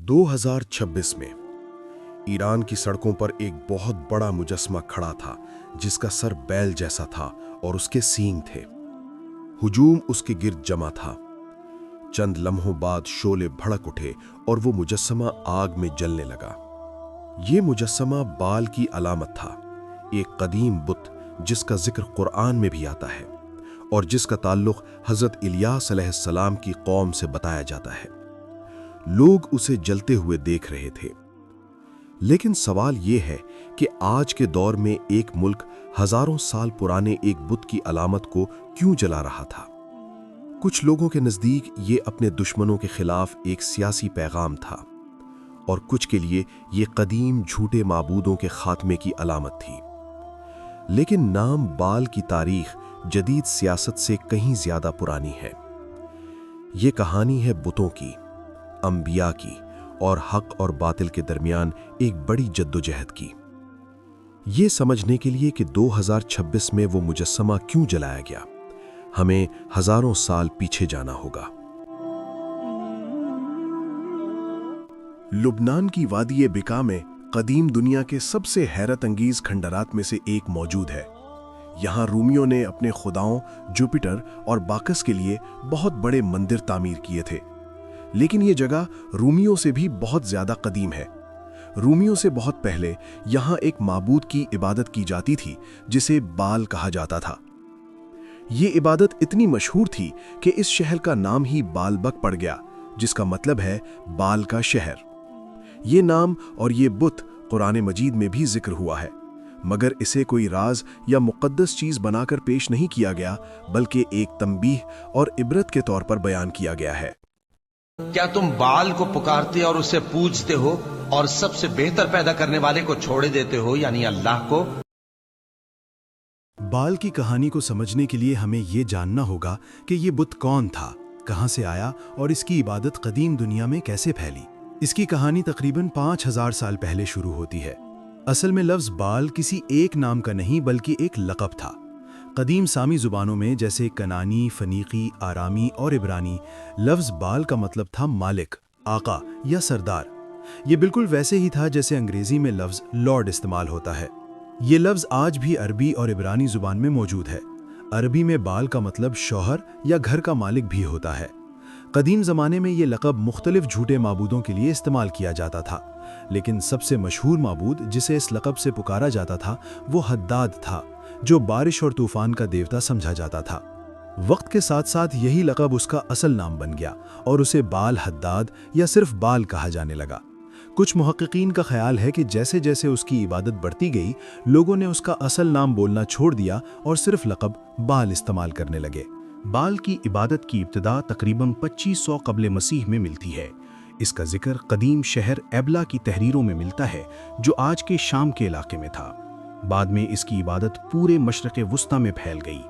2026 में ईरान की सड़कों पर एक बहुत बड़ा मुजस्समा खड़ा था जिसका सर बैल जैसा था और उसके सींग थे। हुजूम उसके गिर्द जमा था। चंद लम्हों बाद शोले भड़क उठे और वो मुजस्समा आग में जलने लगा। ये मुजस्समा बाल की अलामत था, एक कदीम बुत जिसका जिक्र कुरान में भी आता है और जिसका ताल्लुक हजरत इलियास अलैहिस्सलाम की कौम से बताया जाता है। लोग उसे जलते हुए देख रहे थे। लेकिन सवाल यह है कि आज के दौर में एक मुल्क हजारों साल पुराने एक बुत की अलामत को क्यों जला रहा था? कुछ लोगों के नजदीक ये अपने दुश्मनों के खिलाफ एक सियासी पैगाम था और कुछ के लिए ये कदीम झूठे माबूदों के खात्मे की अलामत थी। लेकिन नाम बाल की तारीख जदीद सियासत से कहीं ज्यादा पुरानी है। ये कहानी है बुतों की, अंबिया की और हक और बातिल के दरमियान एक बड़ी जद्दोजहद की। ये समझने के लिए कि 2026 में वो मुजस्समा क्यों जलाया गया, हमें हजारों साल पीछे जाना होगा। लुबनान की वादी बिका में कदीम दुनिया के सबसे हैरत अंगीज खंडरात में से एक मौजूद है। यहाँ रूमियों ने अपने खुदाओं जुपिटर और बाकस के लिए बहुत बड़े मंदिर तामीर किए थे। लेकिन ये जगह रूमियों से भी बहुत ज्यादा कदीम है। रूमियों से बहुत पहले यहाँ एक माबूद की इबादत की जाती थी जिसे बाल कहा जाता था। ये इबादत इतनी मशहूर थी कि इस शहर का नाम ही बालबक पड़ गया, जिसका मतलब है बाल का शहर। ये नाम और ये बुत कुरान मजीद में भी जिक्र हुआ है, मगर इसे कोई राज या मुक़द्दस चीज बनाकर पेश नहीं किया गया, बल्कि एक तंबीह और इबरत के तौर पर बयान किया गया है। क्या तुम बाल को पुकारते और उसे पूजते हो और सबसे बेहतर पैदा करने वाले को छोड़ देते हो, यानी अल्लाह को? बाल की कहानी को समझने के लिए हमें ये जानना होगा कि ये बुत कौन था, कहां से आया और इसकी इबादत कदीम दुनिया में कैसे फैली। इसकी कहानी तकरीबन 5000 साल पहले शुरू होती है। असल में लफ्ज़ बाल किसी एक नाम का नहीं बल्कि एक लक़ब था। कदीम सामी ज़ुबानों में जैसे कनानी, फ़नीकी, आरामी और इब्रानी, लफ्ज़ बाल का मतलब था मालिक, आका या सरदार। ये बिल्कुल वैसे ही था जैसे अंग्रेज़ी में लफ्ज़ लॉर्ड इस्तेमाल होता है। ये लफ्ज़ आज भी अरबी और इब्रानी ज़ुबान में मौजूद है। अरबी में बाल का मतलब शौहर या घर का मालिक भी होता है। कदीम ज़माने में ये लक़ब मुख्तलिफ झूठे माबूदों के लिए इस्तेमाल किया जाता था, लेकिन सबसे मशहूर माबूद जिसे इस लक़ब से पुकारा जाता था वो हद्दाद था, जो बारिश और तूफान का देवता समझा जाता था। वक्त के साथ साथ यही लक़ब उसका असल नाम बन गया और उसे बाल हद्दाद या सिर्फ बाल कहा जाने लगा। कुछ मुहक्किकीन का ख्याल है कि जैसे जैसे उसकी इबादत बढ़ती गई, लोगों ने उसका असल नाम बोलना छोड़ दिया और सिर्फ लक़ब बाल इस्तेमाल करने लगे। बाल की इबादत की इब्तिदा तकरीबन 2500 क़ब्ल मसीह में मिलती है। इसका जिक्र कदीम शहर एबला की तहरीरों में मिलता है, जो आज के शाम के इलाके में था। बाद में इसकी इबादत पूरे मशरक़ वुस्ता में फैल गई।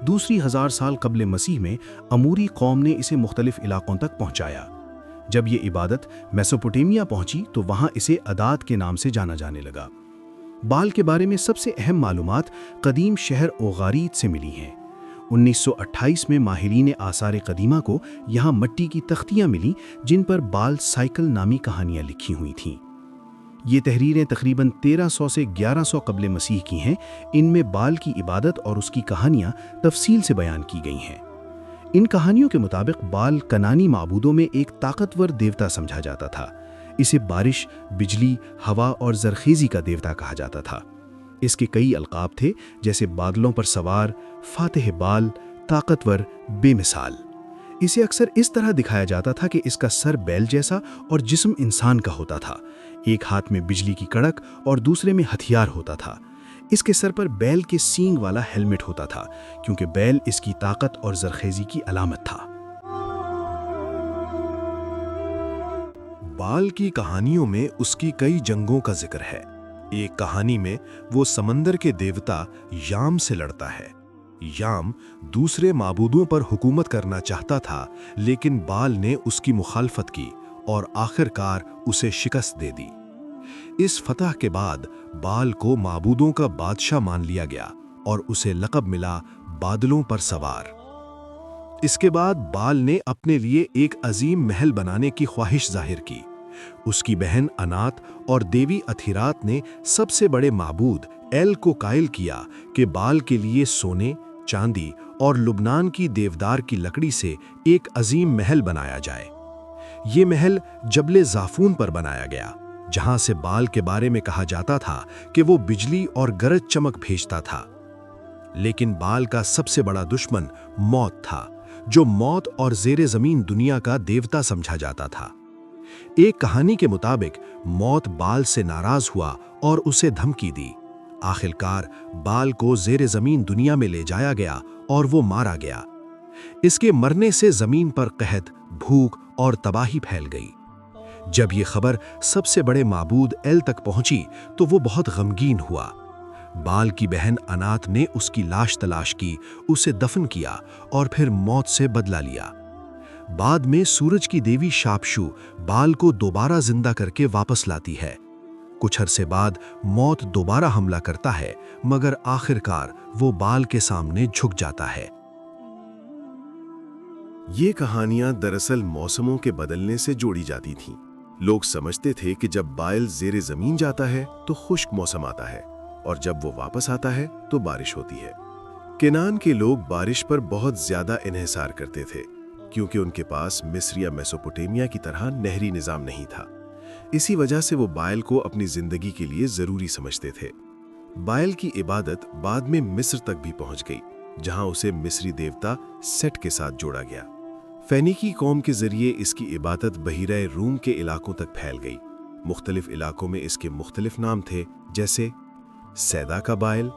दूसरी 1000 साल क़ब्ल मसीह में अमूरी कौम ने इसे मुख्तलिफ इलाकों तक पहुँचाया। जब ये इबादत मेसोपोटामिया पहुँची तो वहाँ इसे अदाद के नाम से जाना जाने लगा। बाल के बारे में सबसे अहम मालूमात कदीम शहर ओगारीत से मिली हैं। 1928 में माहिरीन आसार कदीमा को यहाँ मट्टी की तख्तियाँ मिलीं जिन पर बाल साइकिल नामी कहानियाँ लिखी हुई थीं। ये तहरीरें तकरीबन 1300 से 1100 क़ब्ल मसीह की हैं। इनमें बाल की इबादत और उसकी कहानियाँ तफसील से बयान की गई हैं। इन कहानियों के मुताबिक बाल कनानी माबूदों में एक ताकतवर देवता समझा जाता था। इसे बारिश, बिजली, हवा और जरखेज़ी का देवता कहा जाता था। इसके कई अलकाब थे, जैसे बादलों पर सवार, फातिह बाल, ताकतवर, बेमिसाल। इसे अक्सर इस तरह दिखाया जाता था कि इसका सर बैल जैसा और जिस्म इंसान का होता था। एक हाथ में बिजली की कड़क और दूसरे में हथियार होता था। इसके सर पर बैल के सींग वाला हेलमेट होता था, क्योंकि बैल इसकी ताकत और जरखेज़ी की अलामत था। बाल की कहानियों में उसकी कई जंगों का जिक्र है। एक कहानी में वो समंदर के देवता याम से लड़ता है। याम दूसरे माबूदों पर हुकूमत करना चाहता था, लेकिन बाल ने उसकी मुखालफत की और आखिरकार उसे शिकस्त दे दी। इस फतह के बाद बाल को माबूदों का बादशाह मान लिया गया और उसे लक़ब मिला बादलों पर सवार। इसके बाद बाल ने अपने लिए एक अजीम महल बनाने की ख्वाहिश जाहिर की, उसकी बहन अनात और देवी अथिरात ने सबसे बड़े माबूद एल को कायल किया कि बाल के लिए सोने, चांदी और लुबनान की देवदार की लकड़ी से एक अजीम महल बनाया जाए। ये महल जबले ज़ाफून पर बनाया गया, जहां से बाल के बारे में कहा जाता था कि वो बिजली और गरज चमक भेजता था। लेकिन बाल का सबसे बड़ा दुश्मन मौत था, जो मौत और ज़ेरे ज़मीन दुनिया का देवता समझा जाता था। एक कहानी के मुताबिक मौत बाल से नाराज हुआ और उसे धमकी दी। आखिरकार बाल को ज़ेरे ज़मीन दुनिया में ले जाया गया और वो मारा गया। इसके मरने से ज़मीन पर कहत, भूख और तबाही फैल गई। जब ये खबर सबसे बड़े माबूद एल तक पहुंची तो वो बहुत गमगीन हुआ। बाल की बहन अनात ने उसकी लाश तलाश की, उसे दफन किया और फिर मौत से बदला लिया। बाद में सूरज की देवी शापशू बाल को दोबारा जिंदा करके वापस लाती है। कुछ अरसे बाद मौत दोबारा हमला करता है, मगर आखिरकार वो बाल के सामने झुक जाता है। ये कहानियां दरअसल मौसमों के बदलने से जोड़ी जाती थीं। लोग समझते थे कि जब बाल ज़ेरे ज़मीन जाता है तो खुश्क मौसम आता है, और जब वो वापस आता है तो बारिश होती है। केनान के लोग बारिश पर बहुत ज्यादा इन्हिसार करते थे, क्योंकि उनके पास मिस्र या मेसोपोटामिया की तरह नहरी निज़ाम नहीं था। इसी वजह से वो बायल को अपनी जिंदगी के लिए ज़रूरी समझते थे। बायल की इबादत बाद में मिस्र तक भी पहुंच गई, जहां उसे मिस्री देवता सेट के साथ जोड़ा गया। फेनिकी कौम के जरिए इसकी इबादत बहीरा रूम के इलाकों तक फैल गई। मुख्तलिफ इलाकों में इसके मुख्तलिफ नाम थे, जैसे सैदा का बायल,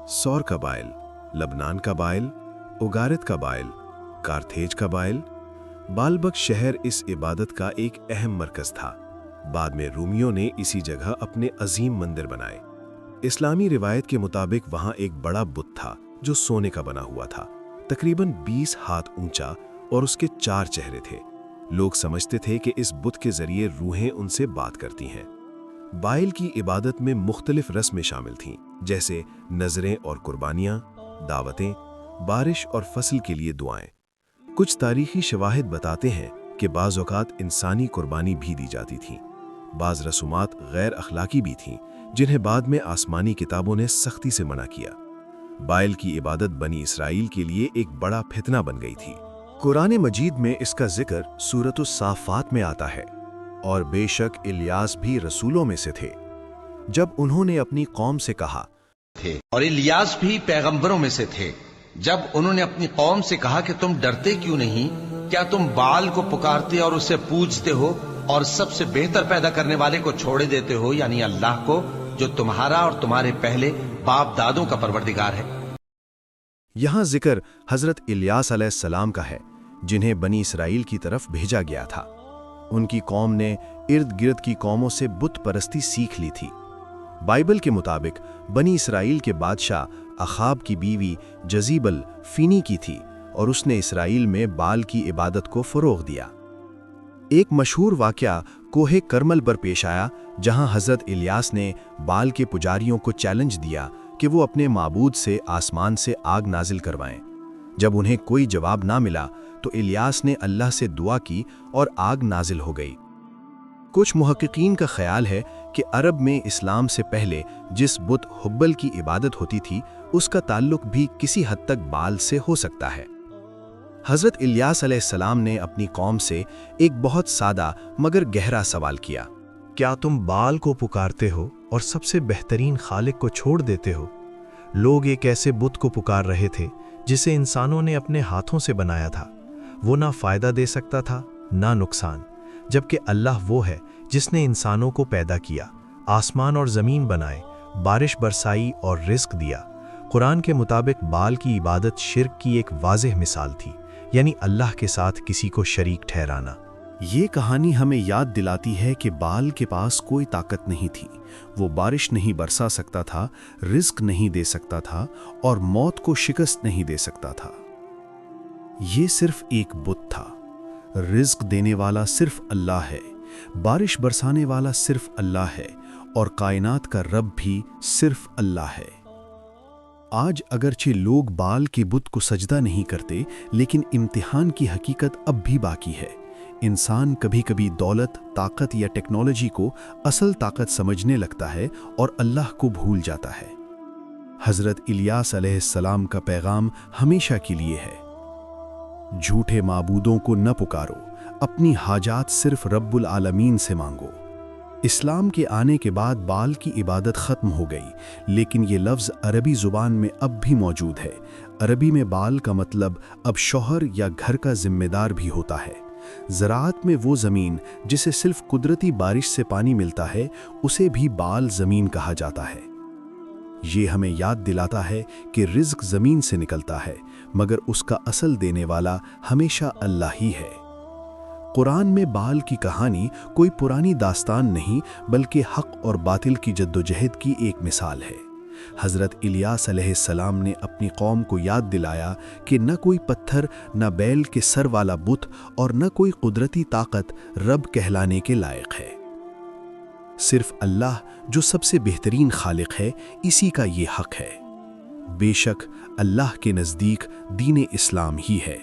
सौर का बायल, लबनान का बायल, उगारत का बायल, कारथेज का बायल। बालबक शहर इस इबादत का एक अहम मरकज था। बाद में रूमियों ने इसी जगह अपने अजीम मंदिर बनाए। इस्लामी रिवायत के मुताबिक वहां एक बड़ा बुत था जो सोने का बना हुआ था, तकरीबन 20 हाथ ऊंचा, और उसके 4 चेहरे थे। लोग समझते थे कि इस बुत के जरिए रूहें उनसे बात करती हैं। बायल की इबादत में मुख्तलिफ रस्में शामिल थीं, जैसे नजरें और कुर्बानियां, दावतें, बारिश और फसल के लिए दुआएं। कुछ तारीखी शवाहिद बताते हैं कि बाज़ औक़ात इंसानी कुर्बानी भी दी जाती थी। बाज़ रसूमात गैर अखलाकी भी थीं, जिन्हें बाद में आसमानी किताबों ने सख्ती से मना किया। बायल की इबादत बनी इसराइल के लिए एक बड़ा फितना बन गई थी। कुरान मजीद में इसका जिक्र सूरतुस साफ़ात में आता है, और बेशक इलियास भी रसूलों में से थे। जब उन्होंने अपनी कौम से कहा थे, और इलियास भी पैगंबरों में से थे, जब उन्होंने अपनी कौम से कहा कि तुम डरते क्यों नहीं? क्या तुम बाल को पुकारते और उसे पूजते हो और सबसे बेहतर पैदा करने वाले को छोड़े देते हो, यानी अल्लाह को, जो तुम्हारा और तुम्हारे पहले बाप दादों का परवरदिगार है। यहाँ जिक्र हजरत इलियास अलैहिस्सलाम का है, जिन्हें बनी इसराइल की तरफ भेजा गया था। उनकी कौम ने इर्द गिर्द की कौमों से बुत परस्ती सीख ली थी। बाइबल के मुताबिक बनी इसराइल के बादशाह अखाब की बीवी जजीबल फीनी की थी, और उसने इसराइल में बाल की इबादत को फ़रोग़ दिया। एक मशहूर वाक़या कोहे करमल पर पेश आया, जहां हज़रत इलियास ने बाल के पुजारियों को चैलेंज दिया कि वो अपने माबूद से आसमान से आग नाजिल करवाएं। जब उन्हें कोई जवाब ना मिला तो इलियास ने अल्लाह से दुआ की और आग नाजिल हो गई। कुछ मुहक्किकीन का ख्याल है कि अरब में इस्लाम से पहले जिस बुत हुब्बल की इबादत होती थी, उसका ताल्लुक भी किसी हद तक बाल से हो सकता है। हज़रत इलियास अलैहिस्सलाम ने अपनी कौम से एक बहुत सादा मगर गहरा सवाल किया, क्या तुम बाल को पुकारते हो और सबसे बेहतरीन खालिक को छोड़ देते हो? लोग एक ऐसे बुत को पुकार रहे थे जिसे इंसानों ने अपने हाथों से बनाया था। वो ना फ़ायदा दे सकता था ना नुकसान, जबकि अल्लाह वो है जिसने इंसानों को पैदा किया, आसमान और ज़मीन बनाए, बारिश बरसाई और रिस्क दिया। कुरान के मुताबिक बाल की इबादत शिर्क की एक वाज़ेह मिसाल थी, यानी अल्लाह के साथ किसी को शरीक ठहराना। ये कहानी हमें याद दिलाती है कि बाल के पास कोई ताकत नहीं थी। वो बारिश नहीं बरसा सकता था, रिस्क नहीं दे सकता था और मौत को शिकस्त नहीं दे सकता था। ये सिर्फ एक बुत था। रिस्क देने वाला सिर्फ अल्लाह है, बारिश बरसाने वाला सिर्फ अल्लाह है, और कायनात का रब भी सिर्फ अल्लाह है। आज अगरचे लोग बाल के बुत को सजदा नहीं करते, लेकिन इम्तिहान की हकीकत अब भी बाकी है। इंसान कभी कभी दौलत, ताकत या टेक्नोलॉजी को असल ताकत समझने लगता है और अल्लाह को भूल जाता है। हज़रत इलियास अलैहिस्सलाम का पैगाम हमेशा के लिए है, झूठे माबूदों को न पुकारो, अपनी हाजात सिर्फ रब्बुल आलमीन से मांगो। इस्लाम के आने के बाद बाल की इबादत ख़त्म हो गई, लेकिन ये लफ्ज़ अरबी ज़ुबान में अब भी मौजूद है। अरबी में बाल का मतलब अब शौहर या घर का ज़िम्मेदार भी होता है। ज़राअत में वो ज़मीन जिसे सिर्फ कुदरती बारिश से पानी मिलता है, उसे भी बाल ज़मीन कहा जाता है। ये हमें याद दिलाता है कि रिज़्क़ ज़मीन से निकलता है, मगर उसका असल देने वाला हमेशा अल्लाह ही है। कुरान में बाल की कहानी कोई पुरानी दास्तान नहीं, बल्कि हक़ और बातिल की जद्दोजहद की एक मिसाल है। हज़रत इलियास अलैहिस्सलाम ने अपनी कौम को याद दिलाया कि न कोई पत्थर, न बैल के सर वाला बुत और न कोई कुदरती ताकत रब कहलाने के लायक है। सिर्फ अल्लाह जो सबसे बेहतरीन खालिक है, इसी का ये हक़ है। बेशक अल्लाह के नज़दीक दीन इस्लाम ही है।